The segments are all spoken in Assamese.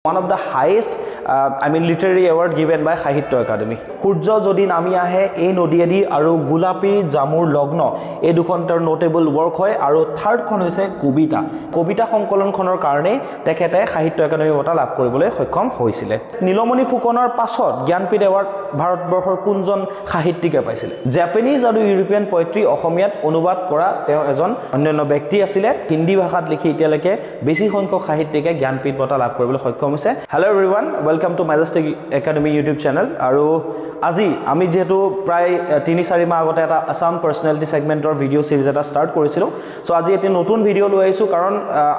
one of the highest literary award given by Sahitya Academy. Surya Jodi Nami Ahe, Ei Nodiedi aru Gulapi Jamur Logno এই দুখন তাৰ নোটেবল ওয়াৰ্ক হয় আৰু থাৰ্ড খন হৈছে কবিতা কবিতা সংকলনখনৰ কাৰণে তেখেতে সাহিত্য একাডেমি বঁটা লাভ কৰিবলৈ সক্ষম হৈছিল নীলমণি ফুকনৰ পাছত জ্ঞানপীঠ এৱাৰ্ড ভাৰতবৰ্ষৰ কোনজন সাহিত্যিকে পাইছিল জাপানিজ আৰু ইউৰোপিয়ান পোয়েট্ৰি অসমীয়াত অনুবাদ কৰা তেওঁ এজন অন্যান্য ব্যক্তি আছিল হিন্দী ভাষাত লিখি এতিয়ালৈকে বেছি সংখ্যক সাহিত্যিকে জ্ঞানপীঠ বঁটা লাভ কৰিবলৈ সক্ষম হৈছে hello' everyone welcome to majestic academy YouTube channel আৰু আজি আমি যেহেতু প্ৰায় 3-4 মাহ আগতে এটা আসাম পাৰ্সোনালিটি সেগমেন্টৰ ভিডিও সিৰিজ এটা স্টাৰ্ট কৰিছিলো সো আজি এটা নতুন ভিডিও লৈ আহিছো কাৰণ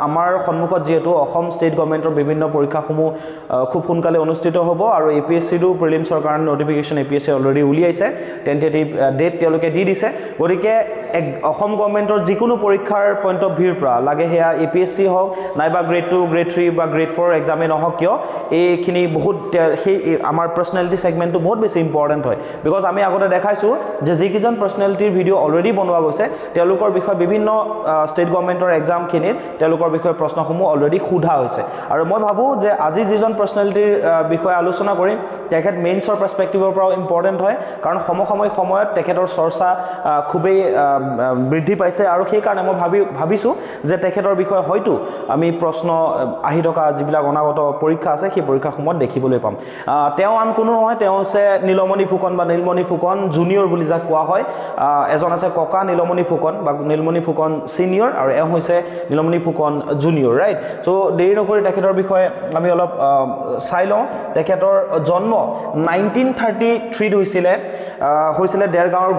আমাৰ সন্মুখত যেহেতু অসম ষ্টেট গভৰ্ণমেণ্টৰ বিভিন্ন পৰীক্ষাসমূহ খুব সোনকালে অনুষ্ঠিত হ'ব আৰু এপিএসসি ৰ প্ৰিলিমছৰ কাৰণে নোটিফিকেশন এপিএসসি অলৰেডি উলিয়াইছে টেন্টেটিভ ডেট তেওঁলোকে দি দিছে গতিকে অসম গভৰ্ণমেণ্টৰ যিকোনো পৰীক্ষাৰ পইণ্ট অফ ভিউৰ পৰা লাগে হেয়া এপিএসসি হওক নাইবা গ্ৰেড 2 গ্ৰেড 3 বা গ্ৰেড 4 এক্সামে নহওক কিয় এইখিনি বহুত সেই আমাৰ পাৰ্সোনালিটি সেগমেন্টটো বহুত বেছি ইম্পৰ্টেন্ট হয় বিকজ আমি আগতে দেখাইছো যে যিকিজন পাৰ্সোনালিটিৰ ভিডিও অলৰেডি বনোৱা গৈছে তেওঁলোকৰ বিষয়ে বিভিন্ন ষ্টেট গভৰ্ণমেণ্টৰ এক্সাম খিনিত তেওঁলোকৰ বিষয়ে প্ৰশ্নসমূহ অলৰেডি সোধা হৈছে আৰু মই ভাবো যে আজি যিজন পাৰ্সোনালিটিৰ বিষয়ে আলোচনা কৰিম তেখেত মেইনছৰ পাৰ্সপেক্টিভৰ পৰা ইম্পৰ্টেন্ট হয় কাৰণ সমসাময়িক সময়ত তেখেতৰ চৰ্চা খুবেই বৃদ্ধি পাইছে আৰু সেই কাৰণে মই ভাবিছো যে তেখেতৰ বিষয়ে হয়তো আমি প্ৰশ্ন আহি থকা যিবিলাক অনাগত পৰীক্ষা আছে সেই পৰীক্ষাসমূহত দেখিবলৈ পাম তেওঁ আন কোনো নহয় তেওঁ আছে নীলমণি ফুকন বা নীলমণি ফুকন জুনিয়ৰ বুলি যাক কোৱা হয় এজন আছে ককা নীলমণি ফুকন বা নীলমণি ফুকন সিনিয়ৰ আৰু এওঁ হৈছে Nilmani Phukan junior right so দেৰি নকৰি তেখেতৰ বিষয়ে আমি অলপ চাই লওঁ তেখেতৰ জন্ম 1933 হৈছিল দেৰগাঁৱৰ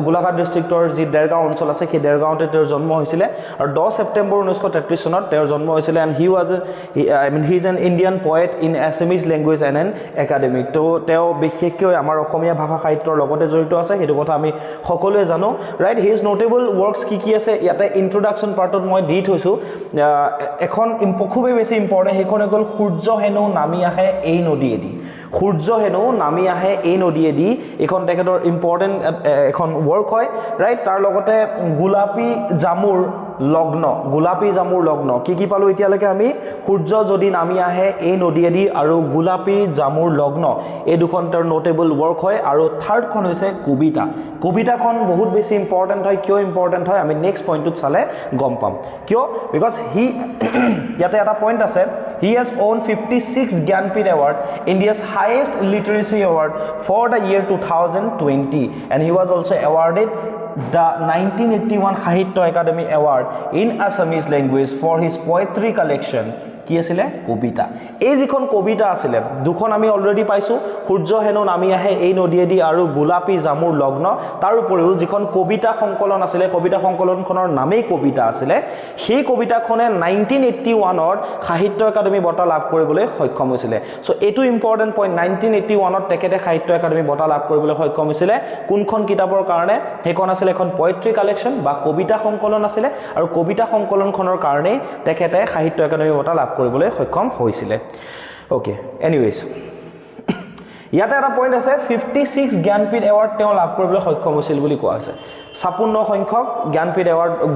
গোলাঘাট ডিস্ট্ৰিক্টৰ যি দেৰগাঁও অঞ্চল আছে সেই দেৰগাঁৱতে তেওঁৰ জন্ম হৈছিল আৰু 10 সেপ্টেম্বৰ 1933 চনত তেওঁৰ জন্ম হৈছিল and he was he is an Indian poet in Assamese language and N academic তো তেওঁ বিশেষকৈ আমাৰ অসমীয়া ভাষা সাহিত্যৰ লগতে জড়িত আছে সেইটো কথা আমি সকলোৱে জানো ৰাইট হিজ নোটেবল ওয়াৰ্কস কি আছে ইয়াতে ইন্ট্ৰোডাকশন পাৰ্টত মই দি থৈছো এখন খুবেই বেছি ইম্পৰ্টেন্ট সেইখন হ'ল সূৰ্য হেনো নামি আহে এই নদীয়েদি সূৰ্য হেনো নামি আহে এই নদীয়েদি এখন তেখেতৰ ইম্পৰ্টেন্ট এখন ওয়াৰ্ক হয় ৰাইট তাৰ লগতে গোলাপী জামুৰ লগ্ন কি পালো এতিয়ালৈকে আমি সূৰ্য যদি নামি আহে এই নদীয়েদি আৰু গোলাপী জামুৰ লগ্ন এই দুখন তাৰ নোটেবল ওয়াৰ্ক হয় আৰু থাৰ্ড খন হৈছে কবিতাখন বহুত বেছি ইম্পৰ্টেন্ট হয় কিয় ইম্পৰ্টেন্ট হয় আমি নেক্সট পইণ্টত চালে গম পাম কিয় বিকজ হি ইয়াতে এটা পইণ্ট আছে he has won 56 Jnanpith award India's highest literacy award for the year 2020 and he was also awarded the 1981 Sahitya Academy Award in Assamese language for his poetry collection কি আছিল কবিতা এই যিখন কবিতা আছিল দুখন আমি অলৰেডি পাইছো সূৰ্য হেনো নামি আহে এই নদীয়েদি আৰু গোলাপী জামুৰ লগ্ন তাৰ উপৰিও যিখন কবিতা সংকলন আছিল কবিতা সংকলনখনৰ নামেই কবিতা আছিল সেই কবিতাখনে 1981ত সাহিত্য একাডেমি বঁটা লাভ কৰিবলৈ সক্ষম হৈছিল সো এটো ইম্পৰ্টেন্ট পইণ্ট 1981ত তেখেতে সাহিত্য একাডেমি বঁটা লাভ কৰিবলৈ সক্ষম হৈছিল কোনখন কিতাপৰ কাৰণে সেইখন আছিল এখন পোয়েট্ৰি কালেকশন বা কবিতা সংকলন আছিল আৰু কবিতা সংকলনখনৰ কাৰণে তেখেতে সাহিত্য একাডেমি বঁটা লাভ কৰিবলৈ সক্ষম হৈছিল ওকে এনিৱেজ ইয়াতে এটা পইণ্ট আছে 56 জ্ঞানপীঠ এৱাৰ্ড তেওঁ লাভ কৰিবলৈ সক্ষম হৈছিল বুলি কোৱা আছে 56 সংখ্যক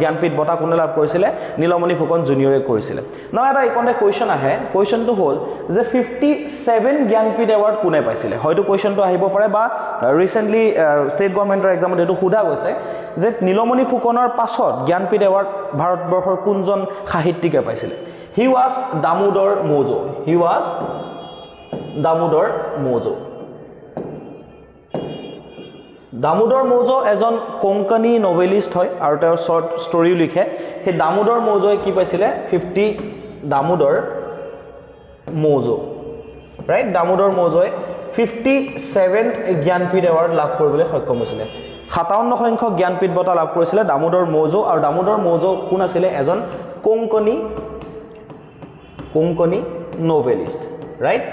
জ্ঞানপীঠ বঁটা কোনে লাভ কৰিছিল নীলমণি ফুকন জুনিয়ৰে কৰিছিল ন এটা ইকনে কোৱেশ্চন আহে কোৱেশ্চনটো হ'ল যে 57 জ্ঞানপীঠ এৱাৰ্ড কোনে পাইছিল হয়তো কোৱেশ্চনটো আহিব পাৰে বা ৰিসেন্টলি ষ্টেট গভৰ্ণমেণ্টৰ এক্সামত এটো সোধা গৈছে যে নীলমণি ফুকনৰ পাছত জ্ঞানপীঠ এৱাৰ্ড ভাৰতবৰ্ষৰ কোনজন সাহিত্যিকে পাইছিল He was Damodar Mozo. Damodar Mozo এজন কোঙ্কণী নভেলিষ্ট হয় আৰু তেওঁৰ শৰ্ট ষ্টৰী লিখে সেই দামোদৰ মোজোয়ে কি পাইছিলে 50 দামোদৰ মোজো ৰাইট দামোদৰ মোজোয়ে 57th জ্ঞানপীঠ এৱাৰ্ড লাভ কৰিবলৈ সক্ষম হৈছিল 57 সংখ্যক জ্ঞানপীঠ বঁটা লাভ কৰিছিল দামোদৰ মোজো আৰু দামোদৰ মোজো কোন আছিল এজন Konkani novelist right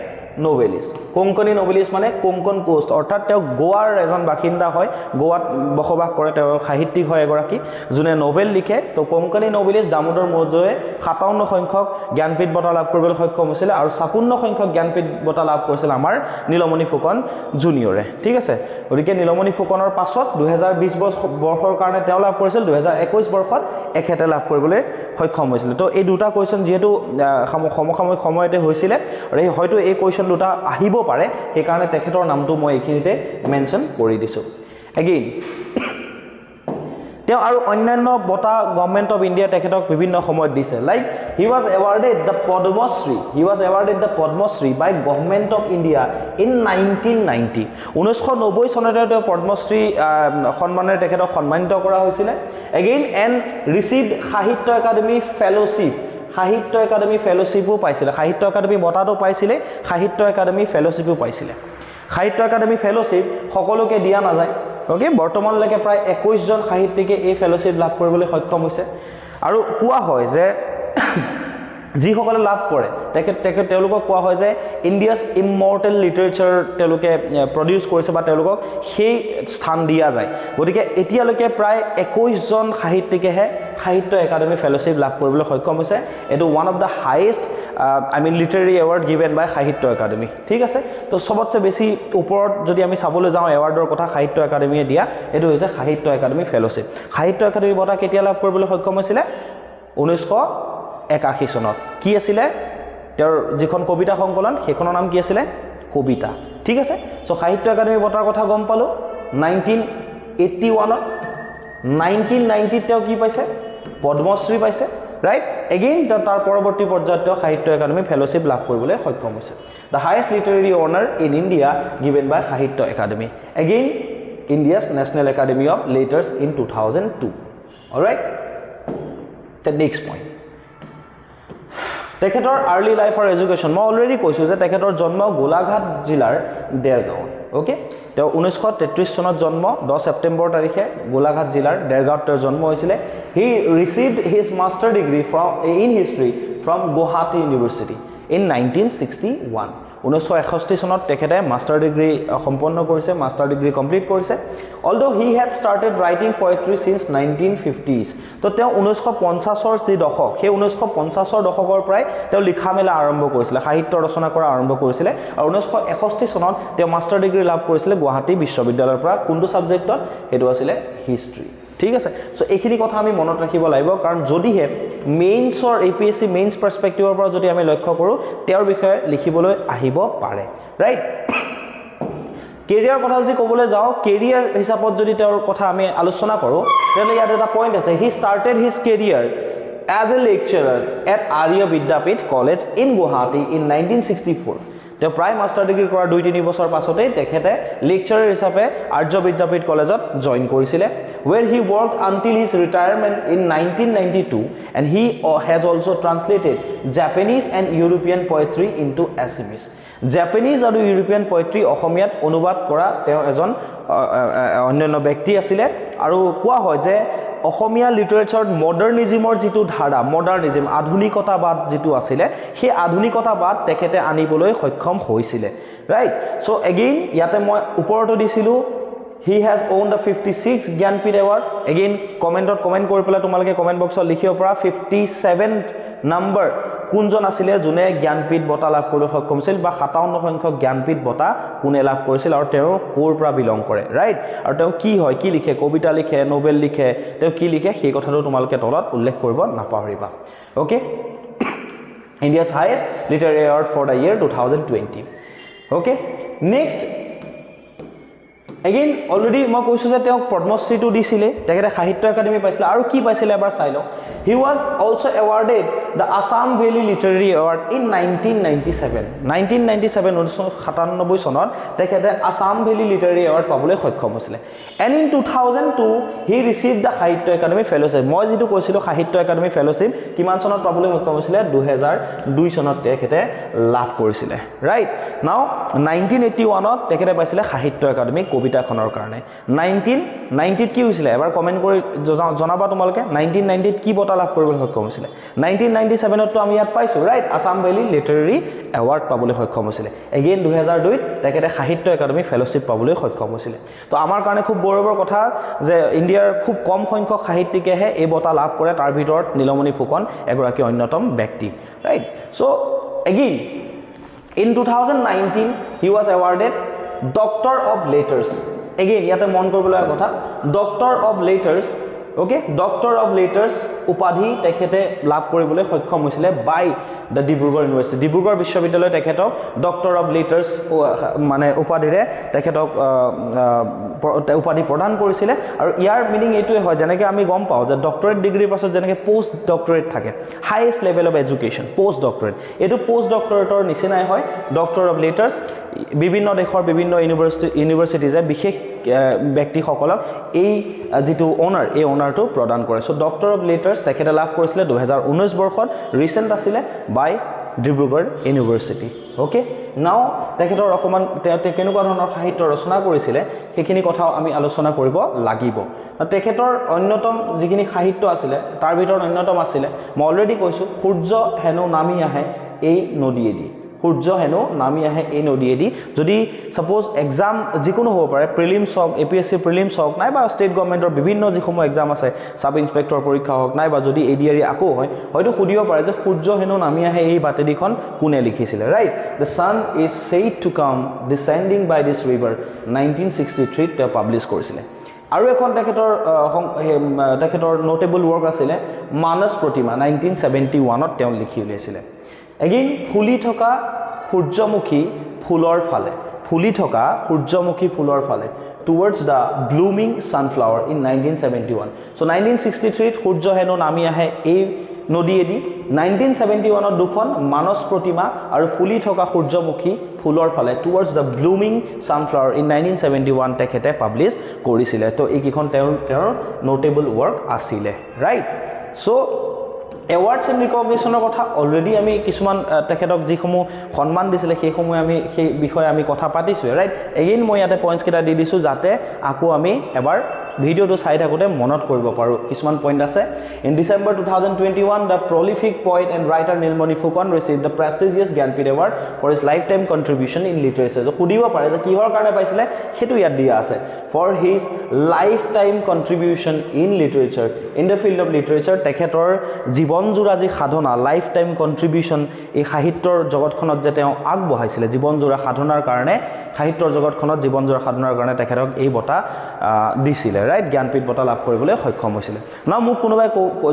novelist Konkani novelist মানে কোঙ্কণ কোষ্ট অৰ্থাৎ তেওঁ গোৱাৰ এজন বাসিন্দা হয় গোৱাত বসবাস কৰে তেওঁ সাহিত্যিক হয় এগৰাকী যোনে নভেল লিখে তো কোঙ্কণী novelist দামোদৰ মোজোয়ে 57 সংখ্যক জ্ঞানপীঠ বঁটা লাভ কৰিবলৈ সক্ষম হৈছিল আৰু 56 সংখ্যক জ্ঞানপীঠ বঁটা লাভ কৰিছিল আমাৰ নীলমণি ফুকন জুনিয়ৰে ঠিক আছে গতিকে নীলমণি ফুকনৰ পাছত 2020 বৰ্ষৰ কাৰণে তেওঁ লাভ কৰিছিল 2021 বৰ্ষত এখেতে লাভ কৰিবলৈ সক্ষম হৈছিল তো এই দুটা কোৱেশ্চন যেহেতু সমসাময়িক সময়তে হৈছিল আৰু হয়তো এই কোৱেশ্চন দুটা আহিব পাৰে সেই কাৰণে তেখেতৰ নামটো মই এইখিনিতে মেনশন কৰি দিছো এগেইন তেওঁ আৰু অন্যান্য বঁটা গভৰ্নমেন্ট অফ ইন্ডিয়া তেখেতক বিভিন্ন সময়ত দিছে like he was awarded the Padma Shri by government of India in 1990 1990 চনতে তেওঁ পদ্মশ্ৰী সন্মানেৰে তেখেতক সন্মানিত কৰা হৈছিল এগেইন এণ্ড ৰিচিভড সাহিত্য একাডেমী ফেলোশ্বিপো পাইছিল সাহিত্য একাডেমী বঁটাটো পাইছিলে সাহিত্য একাডেমী ফেলোশ্বিপো পাইছিলে সাহিত্য একাডেমী ফেলোশ্বিপ সকলোকে দিয়া নাযায় ওকে বৰ্তমানলৈকে প্ৰায় 21 জন সাহিত্যিকে এই ফেলোশ্বিপ লাভ কৰিবলৈ সক্ষম হৈছে আৰু কোৱা হয় যে যিসকলে লাভ কৰে তেওঁলোকক কোৱা হয় যে ইণ্ডিয়াছ ইমৰ্টেল লিটাৰেচাৰ তেওঁলোকে প্ৰডিউচ কৰিছে বা তেওঁলোকক সেই স্থান দিয়া যায় গতিকে এতিয়ালৈকে প্ৰায় 21 জন সাহিত্যিকেহে সাহিত্য একাডেমী ফেলোশ্বিপ লাভ কৰিবলৈ সক্ষম হৈছে এটো one of the highest literary award given by Sahitya Akademi ঠিক আছে তো সবতছে বেছি ওপৰত যদি আমি চাবলৈ যাওঁ এৱাৰ্ডৰ কথা সাহিত্য একাডেমীয়ে দিয়া এটো হৈছে সাহিত্য একাডেমী ফেলোশ্বিপ সাহিত্য একাডেমী বঁটা কেতিয়া লাভ কৰিবলৈ সক্ষম হৈছিল 1981 চনত কি আছিল তেওঁৰ যিখন কবিতা সংকলন সেইখনৰ নাম কি আছিল কবিতা ঠিক আছে সো সাহিত্য একাডেমী বঁটাৰ কথা গম পালো 1981 1990 তেওঁ কি পাইছে পদ্মশ্ৰী পাইছে ৰাইট এগেইন তাৰ পৰৱৰ্তী পৰ্যায়ত তেওঁ সাহিত্য একাডেমী ফেলোশ্বিপ লাভ কৰিবলৈ সক্ষম হৈছে the highest literary honour in India given by Sahitya Akademi again India's national academy of letters in 2002 alright the next point তেখেতৰ আৰ্লি লাইফ আৰু এডুকেশ্যন মই অলৰেডি কৈছোঁ যে তেখেতৰ জন্ম গোলাঘাট জিলাৰ দেৰগাঁৱত ওকে তেওঁ 1933 চনত জন্ম 10 ছেপ্টেম্বৰ তাৰিখে গোলাঘাট জিলাৰ দেৰগাঁৱত তেওঁৰ জন্ম হৈছিলে he received his master degree in history from Guwahati university in 1961 1961 চনত তেখেতে মাষ্টাৰ ডিগ্ৰী সম্পন্ন কৰিছে মাষ্টাৰ ডিগ্ৰী কমপ্লিট কৰিছে although he had started writing poetry since 1950s তো তেওঁ 1950ৰ যি দশক সেই 1950ৰ দশকৰ পৰাই তেওঁ লিখা মেলা আৰম্ভ কৰিছিল সাহিত্য ৰচনা কৰা আৰম্ভ কৰিছিল আৰু 1961 চনত তেওঁ মাষ্টাৰ ডিগ্ৰী লাভ কৰিছিল গুৱাহাটী বিশ্ববিদ্যালয়ৰ পৰা কোনটো সাবজেক্টত হেতু আছিল হিষ্ট্ৰী ঠিক আছে সো এইখিনি কথা আমি মনত ৰাখিব লাগিব কাৰণ যদিহে মেইনছৰ এপিএসসি মেইনছ পাৰ্সপেক্টিভৰ পৰা যদি আমি লক্ষ্য কৰো তেওঁৰ বিষয়ে লিখিবলৈ আহিব পাৰে ৰাইট কেৰিয়াৰ কথা যদি ক'বলৈ যাওঁ কেৰিয়াৰ হিচাপত যদি তেওঁৰ কথা আমি আলোচনা কৰোঁ তেতিয়াহ'লে ইয়াত এটা পইণ্ট আছে he started his career as a lecturer at Arya Vidyapeeth college in Guwahati in 1964 তেওঁ প্ৰায় মাষ্টাৰ ডিগ্ৰী কৰাৰ 2-3 বছৰ পাছতেই তেখেতে লেকচাৰাৰ হিচাপে আৰ্য বিদ্যাপীঠ কলেজত জইন কৰিছিলে where he worked until his retirement in 1992 and he has also translated Japanese and European poetry into Assamese Japanese আৰু European poetry অসমীয়াত অনুবাদ কৰা তেওঁ এজন অন্যান্য ব্যক্তি আছিলে আৰু কোৱা হয় যে অসমীয়া লিটাৰেচাৰত মডাৰ্নিজমৰ যিটো ধাৰা মডাৰ্নিজম আধুনিকতাবাদ যিটো আছিলে সেই আধুনিকতাবাদ তেখেতে আনিবলৈ সক্ষম হৈছিলে ৰাইট সো এগেইন ইয়াতে মই ওপৰতো দিছিলো he has owned the 56 Gyanpith award again comment কৰি পেলাই তোমালোকে কমেন্ট বক্সত লিখিব পৰা 57th number কোনজন আছিল যোনে জ্ঞানপীঠ বঁটা লাভ কৰিবলৈ সক্ষম হৈছিল বা 57 সংখ্যক জ্ঞানপীঠ বঁটা কোনে লাভ কৰিছিল আৰু তেওঁ কোৰ পৰা বিলং কৰে ৰাইট আৰু তেওঁ কি হয় কি লিখে কবিতা লিখে নোবেল লিখে তেওঁ কি লিখে সেই কথাটো তোমালোকে তলত উল্লেখ কৰিব নাপাহৰিবা okay India's highest literary award for the year 2020 okay next again already মই কৈছো যে তেওঁ পদ্মশ্ৰীটো দিছিলে তেখেতে সাহিত্য একাডেমী পাইছিল আৰু কি পাইছিল এবাৰ চাই লও he was also awarded the Assam Valley Literary Award in 1997 চনত তেখেতে Assam Valley Literary Award পাবলৈ সক্ষম হৈছিল and in 2002 he received the সাহিত্য একাডেমী ফেলোশ্বিপ মই যেটো কৈছিলো সাহিত্য একাডেমী ফেলোশ্বিপ কিমান চনত পাবলৈ সক্ষম হৈছিল 2002 চনত তেখেতে লাভ কৰিছিল ৰাইট নাও 1981 ত তেখেতে পাইছিল সাহিত্য একাডেমী কবিতা কবিতাখনৰ কাৰণে 1990 কি হৈছিলে এবাৰ কমেন্ট কৰি জনাবা তোমালোকে 1990 কি বঁটা লাভ কৰিবলৈ সক্ষম হৈছিলে 1997 তো আমি ইয়াত পাইছো right Assam valley literary award পাবলৈ সক্ষম হৈছিলে এগেইন 2002 তেখেতে সাহিত্য একাডেমী ফেলোশ্বিপ পাবলৈ সক্ষম হৈছিলে তো আমাৰ কাৰণে খুব গৌৰৱৰ কথা যে ইণ্ডিয়াৰ খুব কম সংখ্যক সাহিত্যিকেহে এই বঁটা লাভ কৰে তাৰ ভিতৰত নীলমণি ফুকন এগৰাকী অন্যতম ব্যক্তি right so again in 2019 he was awarded Doctor of Letters again yate mon korbolaya kotha Doctor of Letters okay Doctor of Letters upadhi tekhete labh koribole সক্ষম হৈছিলে by the Dibrugarh University Dibrugarh Bishwabidyalaya tekhetok Doctor of Letters mane upadhire tekhetok upadhi pradhan korisile aru yar meaning etue hoy janeke ami gom pao je doctorate degree pasot janeke post doctorate thake highest level of education post doctorate etu post doctorate or nisinai hoy Doctor of Letters বিভিন্ন দেশৰ বিভিন্ন ইউনিভাৰ্সিটিজে বিশেষ ব্যক্তি সকলক এই যেটো অনাৰ এই অনাৰটো প্ৰদান কৰে সো ডক্টৰ অফ লেটাৰ্স তেখেতে লাভ কৰিছিলে 2019 বৰ্ষত ৰিসেন্ট আছিলে বাই ডিব্ৰুগড় ইউনিভাৰ্সিটি ওকে নাও তেখেতৰ অকমান কেনেকুৱা ধৰণৰ সাহিত্য ৰচনা কৰিছিলে সেইখিনি কথা আমি আলোচনা কৰিব লাগিব তেখেতৰ অন্যতম যিখিনি সাহিত্য আছিলে তাৰ ভিতৰত অন্যতম আছিলে মই অলৰেডি কৈছো সূৰ্য হেনো নামি আহে এই নদীয়েদি সূৰ্য হেনো নামি আহে এই নদীয়েদি যদি সাপোজ এক্সাম যিকোনো হ'ব পাৰে প্ৰিলিমছ হওক এপিএসসি প্ৰিলিমছ হওক নাইবা ষ্টেট গভৰ্ণমেণ্টৰ বিভিন্ন যিসমূহ এক্সাম আছে সাব ইন্সপেক্টৰ পৰীক্ষা হওক নাইবা যদি এডিআৰই আকৌ হয় হয়তো সুধিব পাৰে যে সূৰ্য হেনো নামি আহে এই বাটেদিখন কোনে লিখিছিলে right the sun is said to come descending by this river 1963 তে পাবলিশ কৰিছিলে আৰু এখন তেখেতৰ নোটেবল ৱৰ্ক আছিলে মানস প্ৰতিমা 1971 ত তেওঁ লিখি উলিয়াইছিলে Again, ফুলি থকা সূৰ্যমুখী ফুলৰ ফালে ফুলি থকা সূৰ্যমুখী ফুলৰ ফালে towards the blooming sunflower in 1971 so 1963 সূৰ্য হেনো নামি আহে এই নদীয়েদি 1971 ত দুখন মানস প্ৰতিমা আৰু ফুলি থকা সূৰ্যমুখী ফুলৰ ফালে towards the blooming sunflower in 1971 তেখেতে পাবলিশ কৰিছিলে তো এই কিখন তেওঁৰ নোটেবল ৱৰ্ক আছিলে ৰাইট সো এৱাৰ্ডছ এণ্ড ৰিকগনিশ্যনৰ কথা অলৰেডি আমি কিছুমান তেখেতক যিসমূহ সন্মান দিছিলে সেইসমূহ আমি সেই বিষয়ে আমি কথা পাতিছোঁ ৰাইট এগেইন মই ইয়াতে পইণ্টছ কেইটা দি দিছোঁ যাতে আকৌ আমি এবাৰ ভিডিঅ'টো চাই থাকোঁতে মনত কৰিব পাৰোঁ কিছুমান পইণ্ট আছে in December 2021 the prolific point and writer Nilmani Phukan receive the prestigious Jnanpith award for his lifetime contribution in literature সুধিব পাৰে যে কিহৰ কাৰণে পাইছিলে সেইটো ইয়াত দিয়া আছে for his lifetime contribution in literature in the field of literature তেখেতৰ জীৱনজোৰা যি সাধনা লাইফ টাইম কণ্ট্ৰিবিউশ্যন এই সাহিত্যৰ জগতখনত যে তেওঁ আগবঢ়াইছিলে জীৱনজোৰা সাধনাৰ কাৰণে সাহিত্যৰ জগতখনত জীৱনজোৰা সাধনাৰ কাৰণে তেখেতক এই বঁটা দিছিলে ৰাইট জ্ঞানপীঠ বঁটা লাভ কৰিবলৈ সক্ষম হৈছিলে না মোক কোনোবাই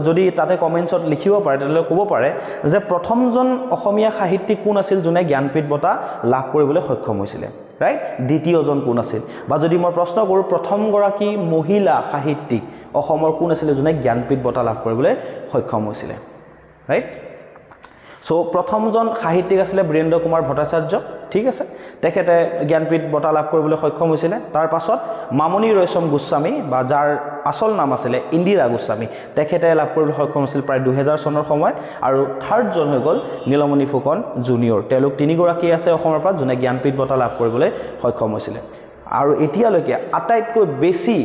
যদি তাতে কমেণ্টছত লিখিব পাৰে তেতিয়াহ'লে ক'ব পাৰে যে প্ৰথমজন অসমীয়া সাহিত্যিক কোন আছিল যোনে জ্ঞানপীঠ বঁটা লাভ কৰিবলৈ সক্ষম হৈছিলে ৰাইট দ্বিতীয়জন কোন আছিল বা যদি মই প্ৰশ্ন কৰোঁ প্ৰথমগৰাকী মহিলা সাহিত্যিক অসমৰ কোন আছিল যোনে জ্ঞানপীঠ বঁটা লাভ কৰিবলৈ সক্ষম হৈছিলে ৰাইট সো প্ৰথমজন সাহিত্যিক আছিলে বীৰেন্দ্ৰ কুমাৰ ভট্টাচাৰ্য ঠিক আছে তেখেতে জ্ঞানপীঠ বঁটা লাভ কৰিবলৈ সক্ষম হৈছিলে তাৰ পাছত মামনি ৰয়ছম গোস্বামী বা যাৰ আসল নাম আছিলে ইন্দিৰা গোস্বামী তেখেতে লাভ কৰিবলৈ সক্ষম হৈছিল প্ৰায় 2000 চনৰ সময়ত আৰু থাৰ্ডজন হৈ গ'ল নীলমণি ফুকন জুনিয়ৰ তেওঁলোক তিনিগৰাকী আছে অসমৰ পৰা যোনে জ্ঞানপীঠ বঁটা লাভ কৰিবলৈ সক্ষম হৈছিলে আৰু এতিয়ালৈকে আটাইতকৈ বেছি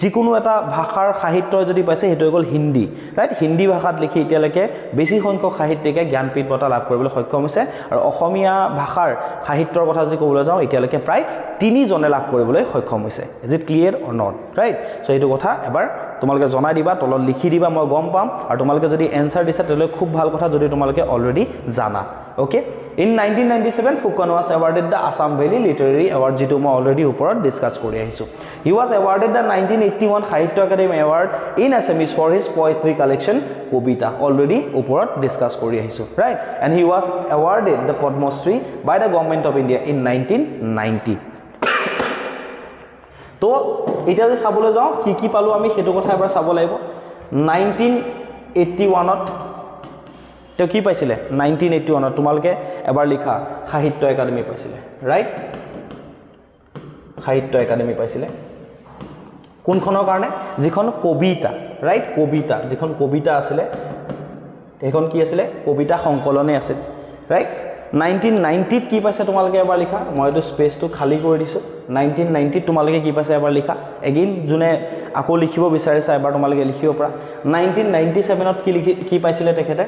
যিকোনো এটা ভাষাৰ সাহিত্য যদি পাইছে সেইটো হ'ল হিন্দী ৰাইট হিন্দী ভাষাত লিখি এতিয়ালৈকে বেছি সংখ্যক সাহিত্যিকে জ্ঞানপীঠ বঁটা লাভ কৰিবলৈ সক্ষম হৈছে আৰু অসমীয়া ভাষাৰ সাহিত্যৰ কথা যদি ক'বলৈ যাওঁ এতিয়ালৈকে প্ৰায় 3 জনে লাভ কৰিবলৈ সক্ষম হৈছে is it clear or not right so এইটো কথা এবাৰ তোমালোকে জনাই দিবা তলত লিখি দিবা মই গম পাম আৰু তোমালোকে যদি এনসাৰ দিছা তেতিয়াহ'লে খুব ভাল কথা যদি তোমালোকে অলৰেডি জানা okay in 1997 Phukan was awarded the Assam Valley Literary Award যেটো মই অলৰেডি ওপৰত ডিসকাস কৰি আহিছো he was awarded the 1981 Sahitya Akademi award in Assamese for his poetry collection কবিতা অলৰেডি ওপৰত ডিসকাস কৰি আহিছো right and he was awarded the Padma Shri by the government of India in 1990 তো এটা যে চাবলৈ যাওঁ কি পালো আমি হেতু কথা এবাৰ চাব লাগিব 1981 ত তো কি পাইছিলে 1981 ত তোমালকে এবাৰ লিখা সাহিত্য একাডেমী পাইছিলে ৰাইট সাহিত্য একাডেমী পাইছিলে কোনখনৰ কাৰণে যিখন কবিতা ৰাইট কবিতা যিখন কবিতা আছিলে এখন কি আছিলে কবিতা সংকলনে আছিল ৰাইট 1990 কি পাইছে তোমালোকে এবাৰ লিখা মই এইটো স্পেচটো খালী কৰি দিছোঁ 1990 তোমালোকে কি পাইছে এবাৰ লিখা এগেইন যোনে আকৌ লিখিব বিচাৰিছে এবাৰ তোমালোকে লিখিব পৰা 1997 কি পাইছিলে তেখেতে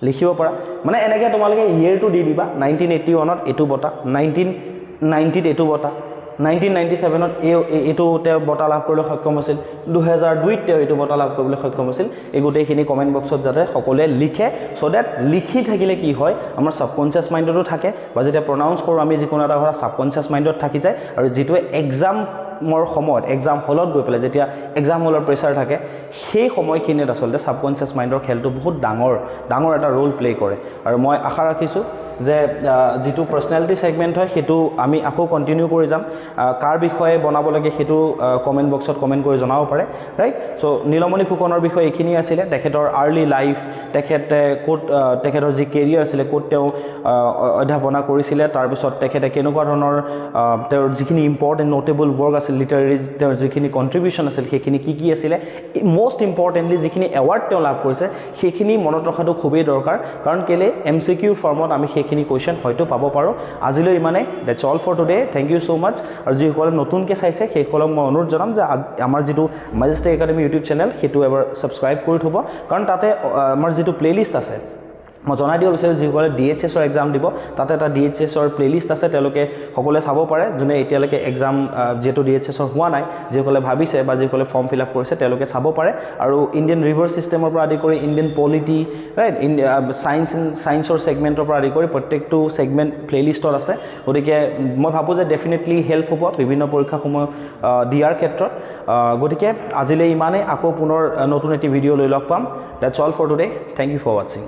লিখিব পৰা মানে এনেকৈ তোমালোকে ইয়েৰটো দি দিবা 1981 এইটো বঁটা 1990 এইটো বঁটা 1997 এইটো তেওঁ বঁটা লাভ কৰিবলৈ সক্ষম হৈছিল 2002 তেওঁ এইটো বঁটা লাভ কৰিবলৈ সক্ষম হৈছিল এই গোটেইখিনি কমেণ্ট বক্সত যাতে সকলোৱে লিখে চ' ডেট লিখি থাকিলে কি হয় আমাৰ ছাবকনচিয়াছ মাইণ্ডতো থাকে বা যেতিয়া প্ৰনাউন্স কৰোঁ আমি যিকোনো এটা কথা ছাবকনচিয়াছ মাইণ্ডত থাকি যায় আৰু যিটোৱে এক্সামৰ সময়ত এক্সাম হলত গৈ পেলাই যেতিয়া এক্সাম হলৰ প্ৰেছাৰ থাকে সেই সময়খিনিত আচলতে ছাবকনচিয়াছ মাইণ্ডৰ খেলটো বহুত ডাঙৰ এটা ৰোল প্লে কৰে আৰু মই আশা ৰাখিছোঁ যে যিটো পাৰ্চনেলিটি সেগমেন্ট হয় সেইটো আমি আকৌ কন্টিনিউ কৰি যাম কাৰ বিষয়ে বনাব লাগে সেইটো কমেন্ট বক্সত কমেন্ট কৰি জনাব পাৰে ৰাইট সো নীলমণি ফুকনৰ বিষয়ে এখিনি আছিল তেখেতৰ আৰ্লি লাইফ তেখেতে কোট তেখেতৰ যি কেৰিয়াৰ আছিল কোট তেওঁ অধ্যাপনা কৰিছিল তাৰ পিছত তেখেতে কেনেকুৱা ধৰণৰ তেওঁৰ যিখিনি ইম্পৰ্টেন্ট নোটেবল ওয়াৰ্ক আছিল লিটাৰেৰী তেওঁৰ যিখিনি কন্ট্ৰিবিউশন আছিল সেইখিনি কি আছিল মোস্ট ইম্পৰ্টেন্টলি যিখিনি এৱাৰ্ড তেওঁ লাভ কৰিছে সেইখিনি মনত ৰখাটো খুবেই দৰকাৰ কাৰণ কেলে এমসিকিউ ফৰ্মত আমি সেইখিনি কোৱেশ্চন হয়তো পাব পাৰো আজিলৈ ইমানে that's all for today thank you so much আৰু যিসকলে নতুনকৈ চাইছে সেইসকলক মই অনুৰোধ জনাম যে আমাৰ যিটো মেজেষ্টিক একাডেমি ইউটিউব চেনেল সেইটো এবাৰ সাবস্ক্ৰাইব কৰি থব কাৰণ তাতে আমাৰ যিটো প্লেলিষ্ট আছে মই জনাই দিব বিচাৰোঁ যিসকলে ডিএইচএছৰ এক্সাম দিব তাতে এটা ডিএইচএছৰ প্লেলিষ্ট আছে তেওঁলোকে সকলোৱে চাব পাৰে যোনে এতিয়ালৈকে এক্সাম যেটো ডিএইচএছৰ হোৱা নাই যিসকলে ভাবিছে বা যিসকলে ফৰ্ম ফিল আপ কৰিছে তেওঁলোকে চাব পাৰে আৰু ইণ্ডিয়ান ৰিভাৰ সিস্টেমৰ পৰা আদি কৰি ইণ্ডিয়ান পলিটি ৰাইট সায়েন্সৰ সেগমেন্টৰ পৰা আদি কৰি প্ৰত্যেকটো সেগমেন্ট প্লেলিষ্টত আছে গতিকে মই ভাবো যে ডেফিনেটলি হেল্প হ'ব বিভিন্ন পৰীক্ষাসমূহ দিয়াৰ ক্ষেত্ৰত গতিকে আজিলৈ ইমানে আকৌ পুনৰ নতুন এটি ভিডিঅ লৈ লগ পাম that's all for today thank you for watching